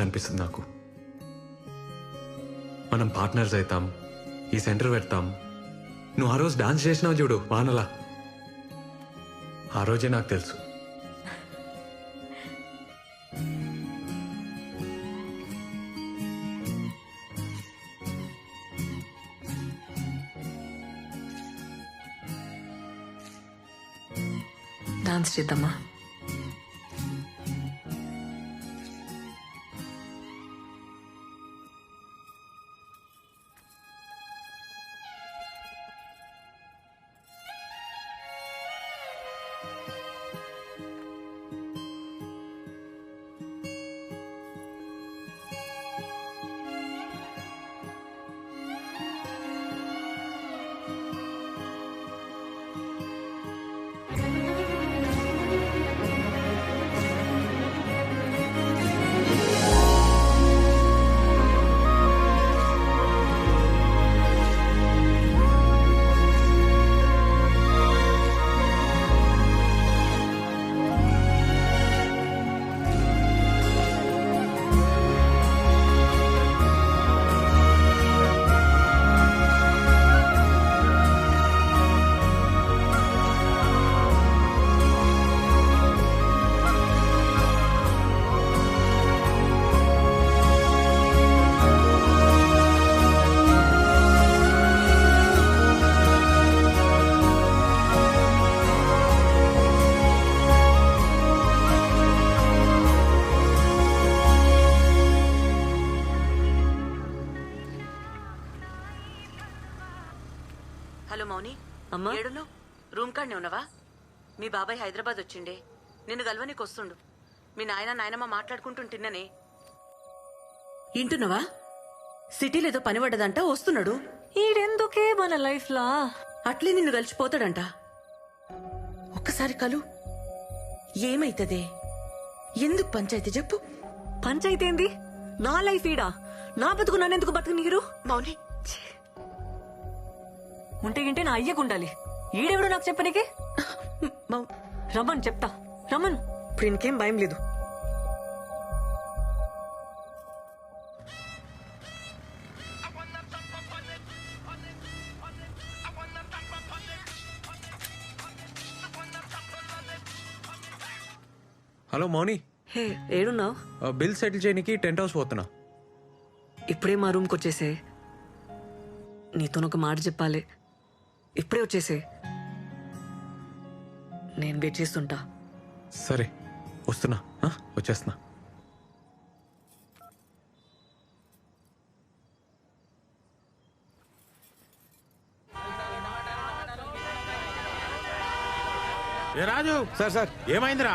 అనిపిస్తుంది నాకు. మనం పార్ట్నర్స్ అవుతాం, ఈ సెంటర్ పెడతాం. నువ్వు ఆ రోజు డాన్స్ చేసినావు చూడు వానలా, ఆ రోజే నాకు తెలుసు. డాన్స్ చేద్దామా? హలో మౌని, అమ్మా ఏడును రూమ్ కాడనే ఉన్నావా? మీ బాబాయ్ హైదరాబాద్ వచ్చిండే, నిన్ను గల్వనికి వస్తుండు. మీ నాయనమ్మ మాట్లాడుకుంటుంటిన్ననే. ఇంటున్నావా? సిటీలో ఏదో పని పడ్డదంట, వస్తున్నాడు. ఈడెందుకే మన లైఫ్ లా అట్లే నిన్ను కలిసిపోతాడంట. ఒక్కసారి కలు, ఏమైతదే? ఎందుకు పంచాయతీ చెప్పు. పంచాయతీ ఏంది? నా లైఫ్ ఈడా, నా బతుకు నన్నెందుకు బతుకు నీరు? మౌని, ఉంటే గింటే నా అయ్యకుండాలి. ఈడెవడు నాకు చెప్పనీకి? రమ్మను చెప్తా, రమ్మను. ఇప్పుడు ఇంకేం భయం లేదు. హలో మౌని, హే ఏడున్నావు? బిల్ సెటిల్ చేయడానికి టెంట్ హౌస్ పోతున్నా. ఇప్పుడే మా రూమ్కి వచ్చేసే. నీతోనొక మాట చెప్పాలి. ఇప్పుడే వచ్చేసే, నేను వెయిట్ చేస్తుంటా. సరే వస్తున్నా, వచ్చేస్తున్నా. ఏ రాజు, సార్ సార్ ఏమైందిరా?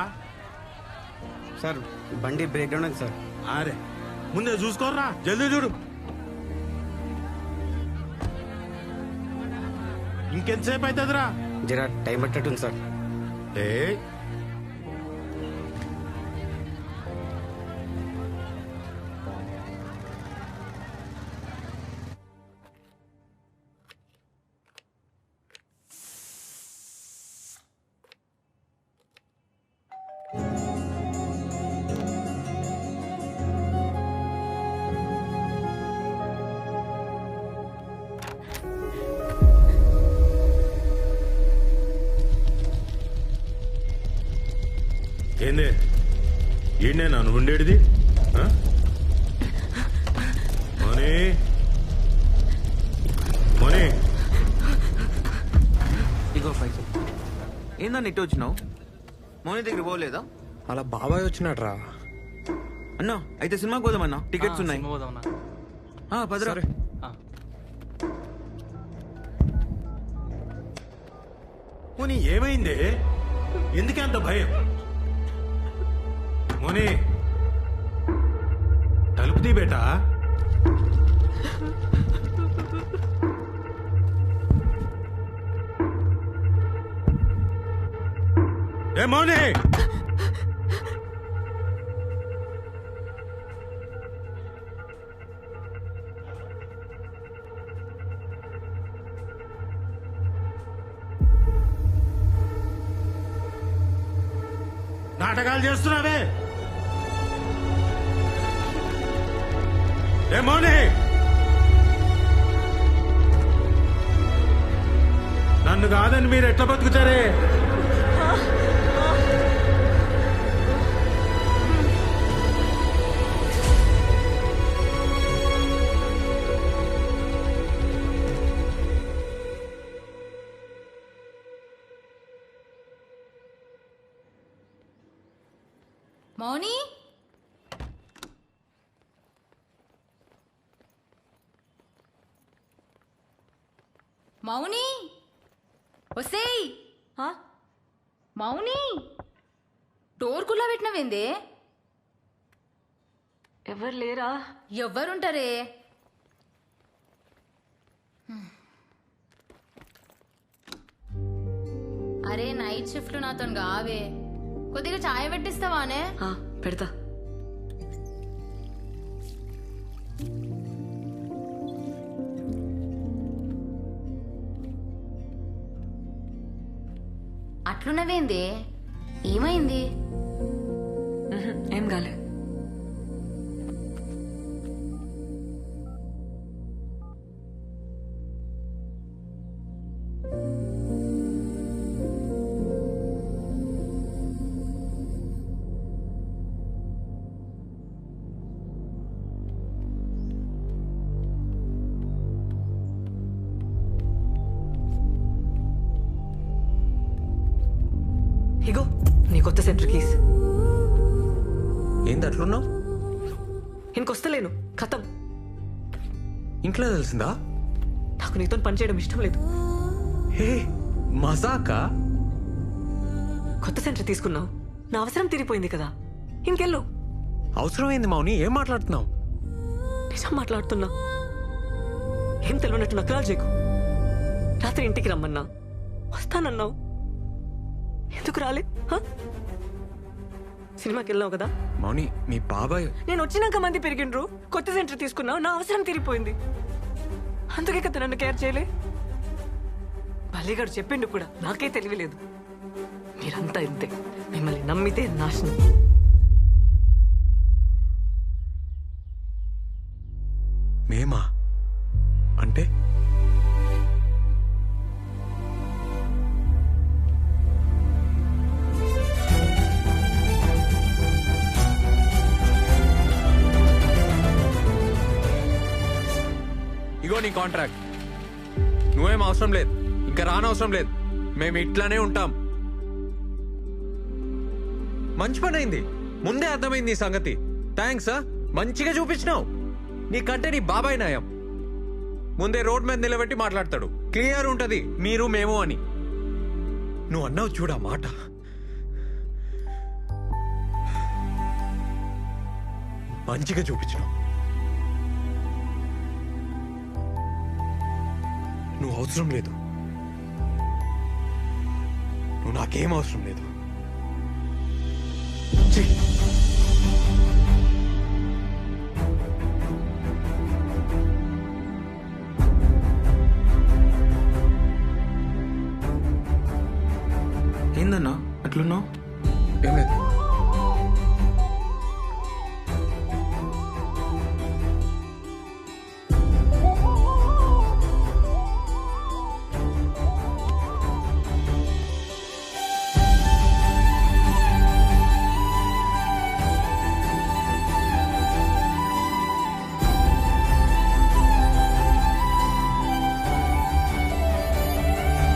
సార్ బండి బ్రేక్ డౌన్ అయింది సార్. అరే ముందే చూసుకోర్రా, జల్దీ చూడు. ఇంకెంతసేపు అవుతుందిరా? జరా టైం పట్టట్టుంది సార్. ఏ ఏందే ఈయనేనా నువ్వు ఉండేది? మోనీ, మోనీ, ఇగో పైసలు. ఏందన్న ఇటు వచ్చినావు? మోని దగ్గర పోలేదా? అలా బాబాయ్ వచ్చినాడు రా. అన్నా అయితే సినిమాకి పోదామన్నా, టికెట్స్ ఉన్నాయి. పదరా. మోనీ ఏమైంది? ఎందుకే అంత భయం? మోనీ తలుపు తీ బేటా. ఏ మోనీ, నాటకాలు చేస్తున్నావే? ఏ మౌని నన్ను కాదని మీరు ఎట్లా బతుకుతారే? మౌని మౌని ఒసేయ్ మౌని డోర్ కుల్లా పెట్టినవేందే? ఎవరు లేరా? ఎవ్వరుంటారే? అరే నైట్ షిఫ్ట్ నాతో కావే, కొద్దిగా చాయ్ పెట్టిస్తావానే? పెడతా. అట్లున్నవేందే? ఏమైంది? ఏం కాలే. ఇగో నీ కొత్త సెంటర్ కీస్. ఏంది అట్లున్నావు? ఇంకొస్తలేను, ఖతం. ఇంట్లో తెలిసిందా? నాకు నీతో పని చేయడం ఇష్టం లేదు. హే మజాకా? కొత్త సెంటర్ తీసుకున్నావు, నా అవసరం తీరిపోయింది కదా, ఇంకెళ్ళు. అవసరమైంది మౌని, ఏం మాట్లాడుతున్నావు? నిజం మాట్లాడుతున్నా. ఏం తెలియనట్టు నకరాలు చేయకు. రాత్రి ఇంటికి రమ్మన్నా, వస్తానన్నావు, ఎందుకు రాలే? సినిమాకి వెళ్ళావు కదా. మౌని మీ బాబాయ్. నేను వచ్చినాక మంది పెరిగిండ్రు, కొత్త సెంటర్ తీసుకున్నావు, నా అవసరం తీరిపోయింది, అందుకే కదా నన్ను కేర్ చేయలే. బల్లిగాడు చెప్పిండు కూడా, నాకే తెలియలేదు. మీరంతా ఇంతే, మిమ్మల్ని నమ్మితే నాశనం. మేమా అంటే? ఇగో నీ కాంట్రాక్ట్, నువ్వేం అవసరం లేదు, ఇంకా రానవసరం లేదు, మేము ఇట్లానే ఉంటాం. మంచి పని అయింది, ముందే అర్థమైంది ఈ సంగతి. థ్యాంక్స్. మంచిగా చూపించినావు. నీకంటే నీ బాబాయ్ నయం. ముందే రోడ్ మీద నిలబెట్టి మాట్లాడతాడు, క్లియర్ ఉంటది మీరు మేము అని. నువ్వు అన్నావు చూడా మాట. మంచిగా చూపించినావు. నువ్వు అవసరం లేదు, నువ్వు నాకేం అవసరం లేదు. ఛీ! ఏందన్నా అట్లున్నావు? ఏం లేదు.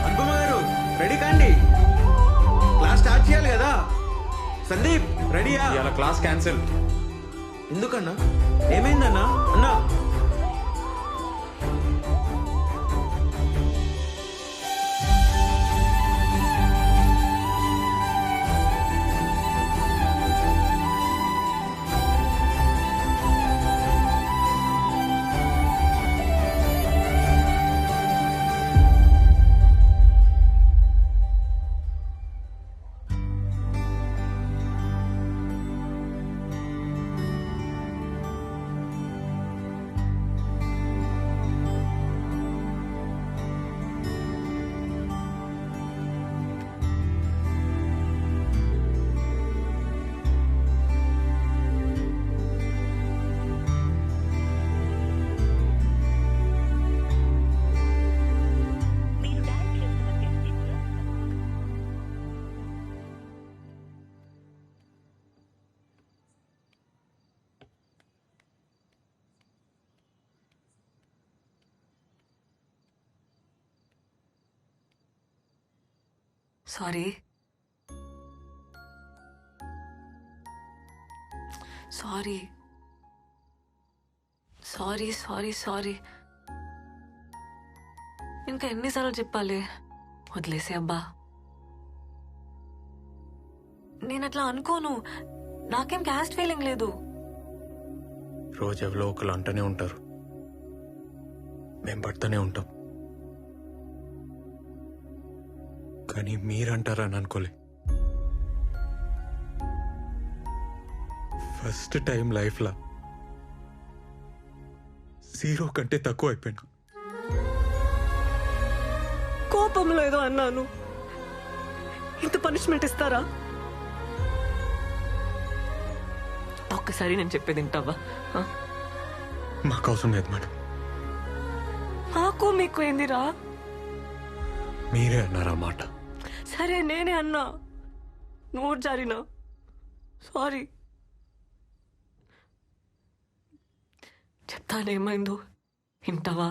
అనుపమ గారు రెడీ కాండి, క్లాస్ స్టార్ట్ చేయాలి కదా. సందీప్ రెడీయా? ఇవాళ క్లాస్ క్యాన్సిల్. ఎందుకన్నా? ఏమైందన్నా? అన్నా sorry sorry sorry sorry sorry ఇంకా ఎన్నిసార్లు చెప్పాలి వదిలేసే అబ్బా నేను అట్లా అనుకోను నాకేం క్యాస్ట్ ఫీలింగ్ లేదు రోజు ఎవరో ఒకరు అంటూనే ఉంటారు మేం పడుతూనే ఉంటాం కానీ మీరంటారని అనుకోలే ఫస్ట్ టైం లైఫ్లో 0 కంటే తక్కువ అయిపోయినా కోపంలో ఏదో అన్నాను ఇంత పనిష్మెంట్ ఇస్తారా ఒక్కసారి నేను చెప్పేది వింటావా మాకు అవసరం లేదు మేడం మాకు మీకు ఏందిరా మీరే అన్నారు ఆ మాట సరే నేనే అన్నా నోరు జారినా సారీ చెప్తానేమైందో వింటావా